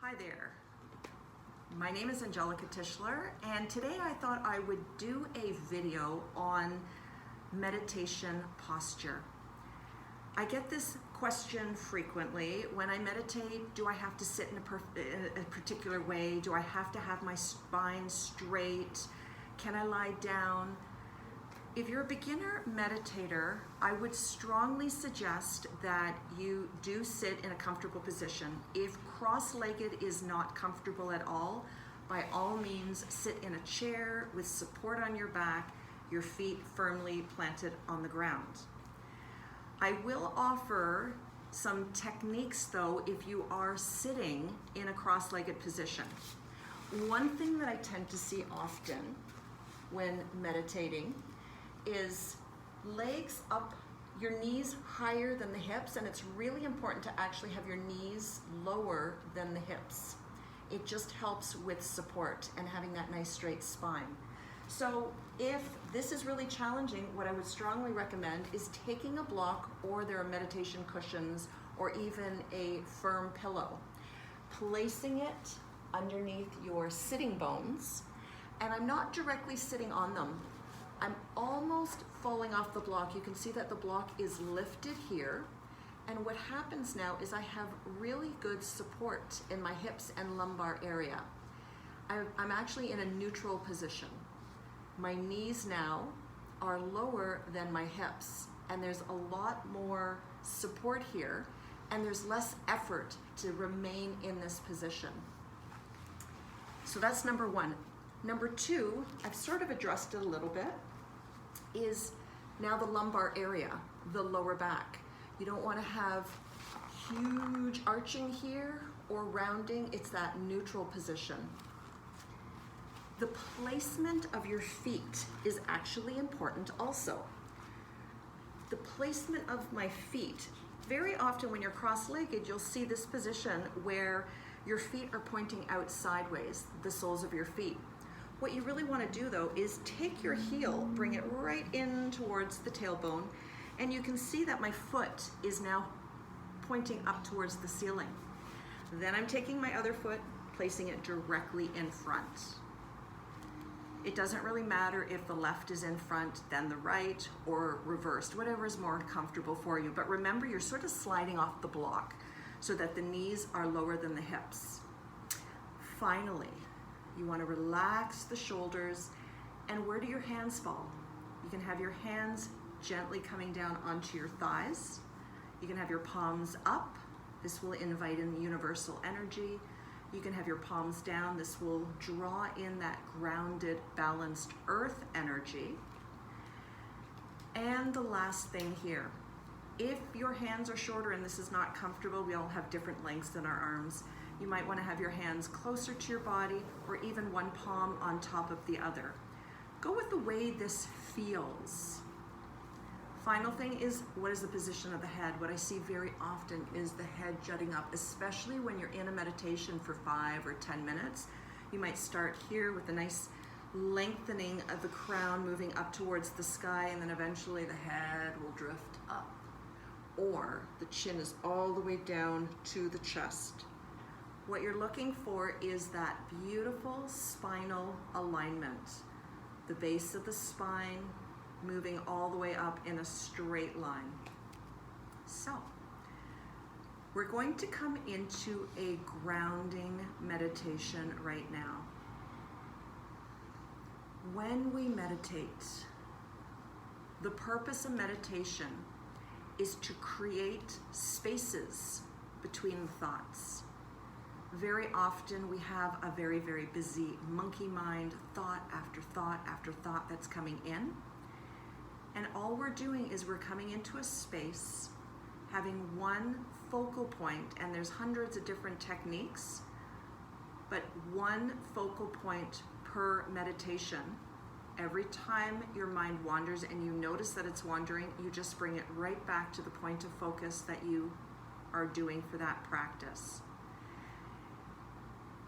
Hi there. My name is Angelica Tischler, and today I thought I would do a video on meditation posture. I get this question frequently. When I meditate, do I have to sit in a particular way? Do I have to have my spine straight? Can I lie down? If you're a beginner meditator, I would strongly suggest that you do sit in a comfortable position. If cross-legged is not comfortable at all, by all means sit in a chair with support on your back, your feet firmly planted on the ground. I will offer some techniques though if you are sitting in a cross-legged position. One thing that I tend to see often when meditating is legs up, your knees higher than the hips, and it's really important to actually have your knees lower than the hips. It just helps with support and having that nice straight spine. So if this is really challenging, what I would strongly recommend is taking a block, or there are meditation cushions, or even a firm pillow, placing it underneath your sitting bones, and I'm not directly sitting on them. I'm almost falling off the block. You can see that the block is lifted here. And what happens now is I have really good support in my hips and lumbar area. I'm actually in a neutral position. My knees now are lower than my hips, and there's a lot more support here, and there's less effort to remain in this position. So that's number one. Number two, I've sort of addressed it a little bit, is now the lumbar area, the lower back. You don't want to have huge arching here or rounding. It's that neutral position. The placement of your feet is actually important also. The placement of my feet, very often when you're cross-legged, you'll see this position where your feet are pointing out sideways, the soles of your feet. What you really want to do though is take your heel, bring it right in towards the tailbone, and you can see that my foot is now pointing up towards the ceiling. Then I'm taking my other foot, placing it directly in front. It doesn't really matter if the left is in front, then the right, or reversed, whatever is more comfortable for you. But remember, you're sort of sliding off the block so that the knees are lower than the hips. Finally, you want to relax the shoulders, and where do your hands fall? You can have your hands gently coming down onto your thighs. You can have your palms up. This will invite in the universal energy. You can have your palms down. This will draw in that grounded, balanced earth energy. And the last thing here, if your hands are shorter and this is not comfortable, we all have different lengths in our arms. You might want to have your hands closer to your body, or even one palm on top of the other. Go with the way this feels. Final thing is, what is the position of the head? What I see very often is the head jutting up, especially when you're in a meditation for 5 or 10 minutes. You might start here with a nice lengthening of the crown moving up towards the sky, and then eventually the head will drift up. Or the chin is all the way down to the chest. What you're looking for is that beautiful spinal alignment. The base of the spine moving all the way up in a straight line. So, we're going to come into a grounding meditation right now. When we meditate, the purpose of meditation is to create spaces between the thoughts. Very often we have a very, very busy monkey mind, thought after thought after thought that's coming in. And all we're doing is we're coming into a space, having one focal point, and there's hundreds of different techniques, but one focal point per meditation. Every time your mind wanders and you notice that it's wandering, you just bring it right back to the point of focus that you are doing for that practice.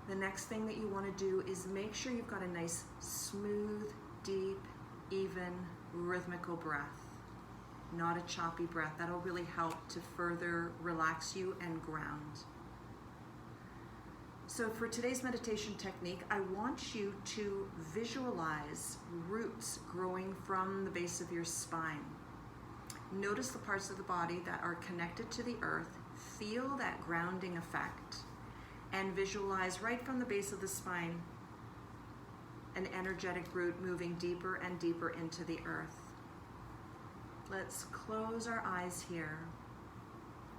The next thing that you want to do is make sure you've got a nice, smooth, deep, even, rhythmical breath. Not a choppy breath. That'll really help to further relax you and ground. So for today's meditation technique, I want you to visualize roots growing from the base of your spine. Notice the parts of the body that are connected to the earth. Feel that grounding effect and visualize right from the base of the spine an energetic root moving deeper and deeper into the earth. Let's close our eyes here.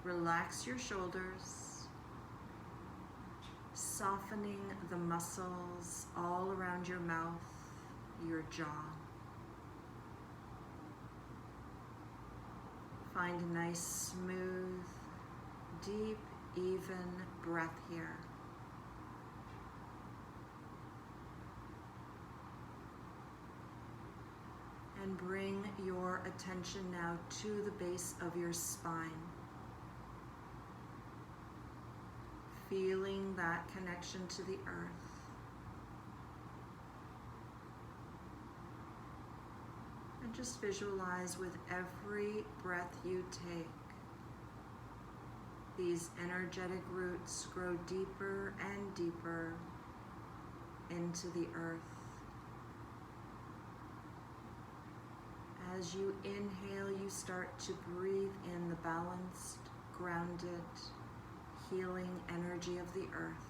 Relax your shoulders, softening the muscles all around your mouth, your jaw. Find a nice, smooth, deep, even breath here. And bring your attention now to the base of your spine. Feeling that connection to the earth. And just visualize with every breath you take, these energetic roots grow deeper and deeper into the earth. As you inhale, you start to breathe in the balanced, grounded, healing energy of the earth.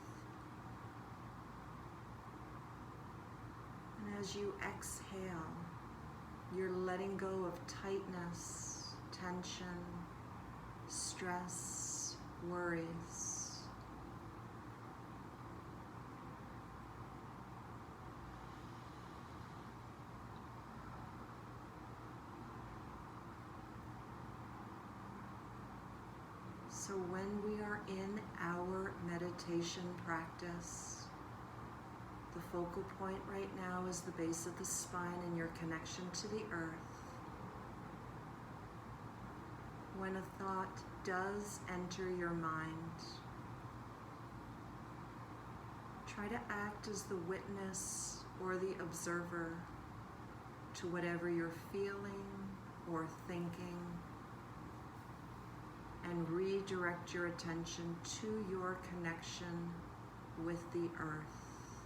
And as you exhale, you're letting go of tightness, tension, stress, worries. So when we are in our meditation practice, the focal point right now is the base of the spine and your connection to the earth. When a thought does enter your mind, try to act as the witness or the observer to whatever you're feeling or thinking, and redirect your attention to your connection with the earth.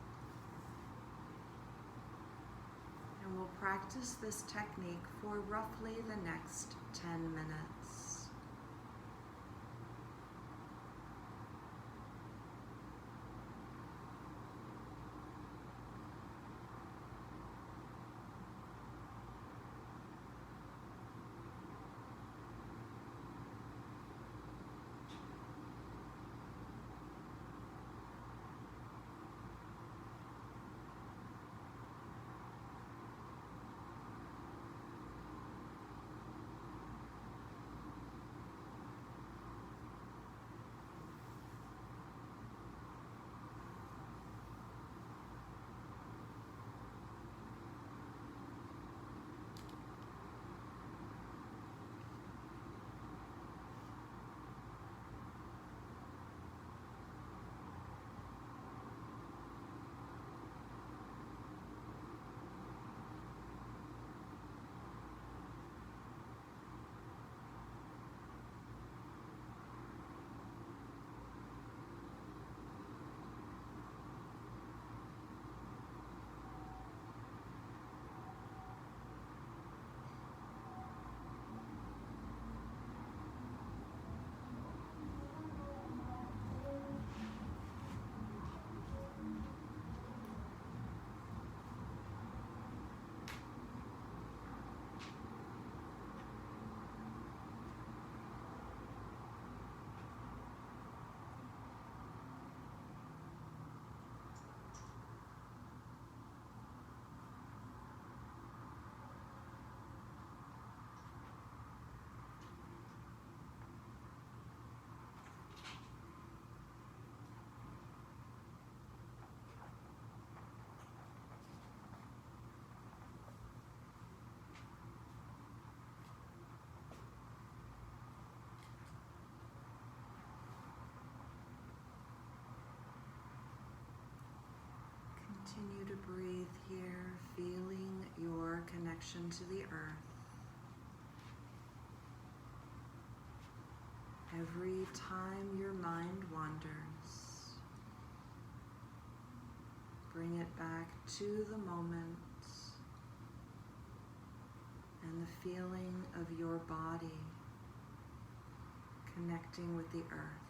And we'll practice this technique for roughly the next 10 minutes. Continue to breathe here, feeling your connection to the earth. Every time your mind wanders, Bring it back to the moment and the feeling of your body connecting with the earth.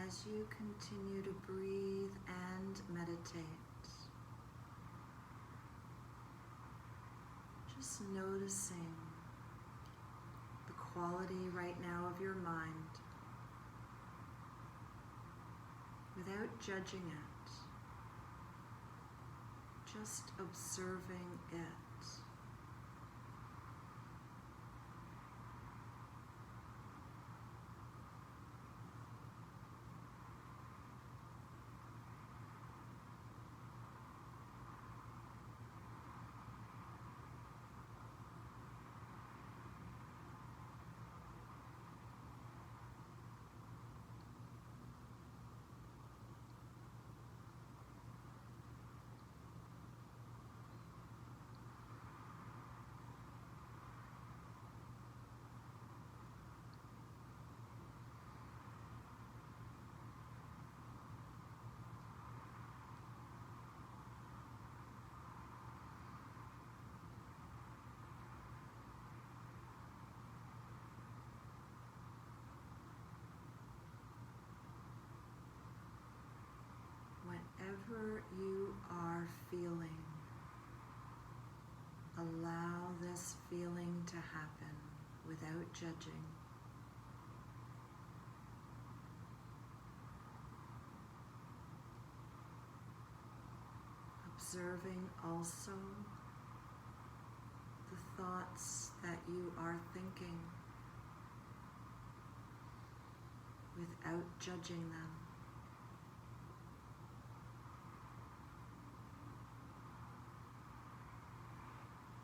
As you continue to breathe and meditate, just noticing the quality right now of your mind without judging it, just observing it. Whatever you are feeling, allow this feeling to happen without judging. Observing also the thoughts that you are thinking without judging them.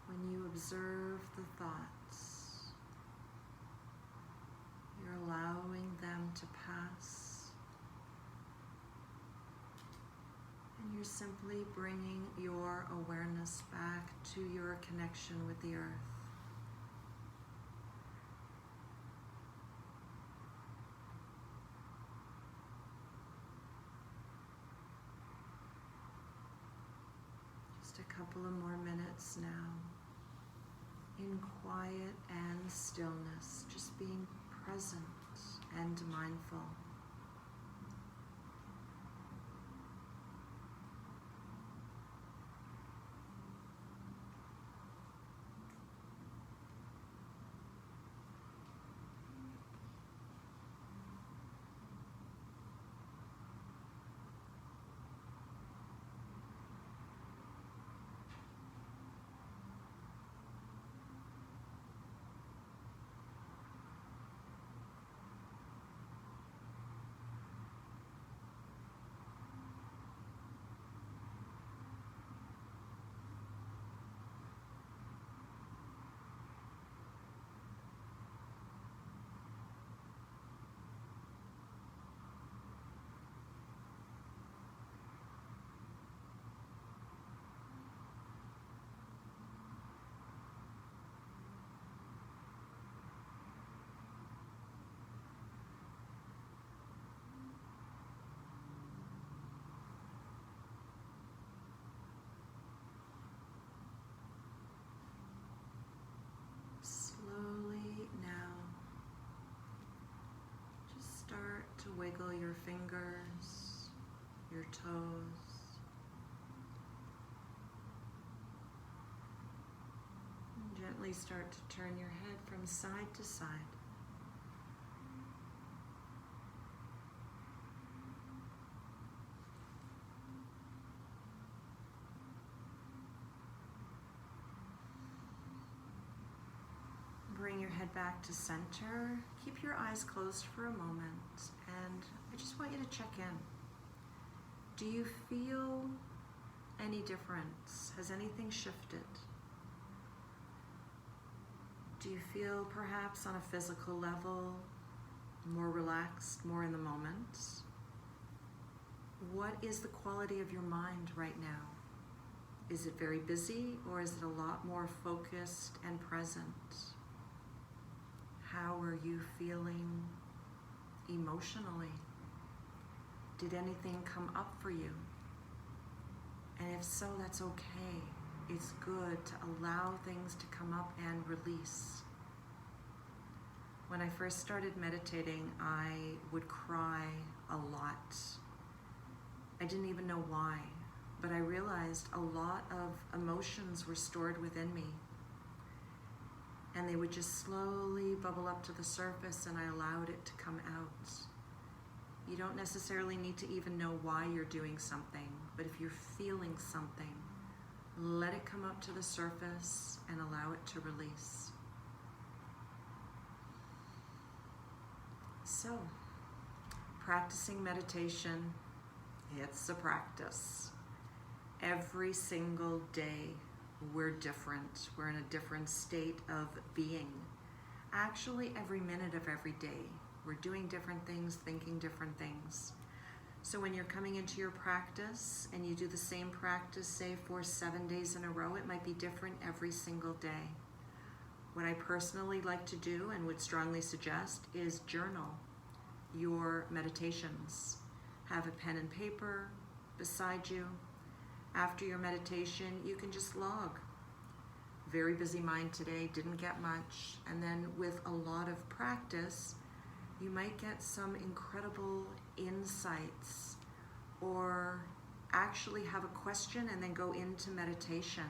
When you observe the thoughts, you're allowing them to pass, and you're simply bringing your awareness back to your connection with the earth. Just a couple of more minutes now, in quiet and stillness, just being present and mindful. gently start to turn your head from side to side. Bring your head back to center. Keep your eyes closed for a moment, and I just want you to check in. Do you feel any difference? Has anything shifted? Do you feel perhaps on a physical level more relaxed, more in the moment? What is the quality of your mind right now? Is it very busy, or is it a lot more focused and present? How are you feeling emotionally? Did anything come up for you? And if so, that's okay. It's good to allow things to come up and release. When I first started meditating, I would cry a lot. I didn't even know why, but I realized a lot of emotions were stored within me. And they would just slowly bubble up to the surface, and I allowed it to come out. You don't necessarily need to even know why you're doing something, but if you're feeling something, let it come up to the surface and allow it to release. So, practicing meditation, it's a practice. Every single day, we're different. We're in a different state of being. Actually, every minute of every day, we're doing different things, thinking different things. So when you're coming into your practice and you do the same practice, say for 7 days in a row, it might be different every single day. What I personally like to do and would strongly suggest is journal your meditations. Have a pen and paper beside you. After your meditation, you can just log. Very busy mind today, didn't get much. And then with a lot of practice, you might get some incredible insights, or actually have a question and then go into meditation.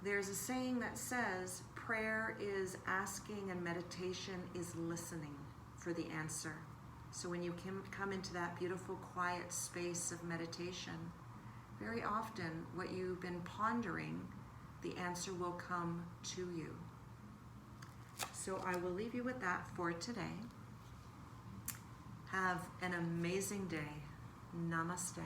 There's a saying that says, prayer is asking and meditation is listening for the answer. So when you can come into that beautiful quiet space of meditation, very often what you've been pondering, the answer will come to you. So I will leave you with that for today. Have an amazing day. Namaste.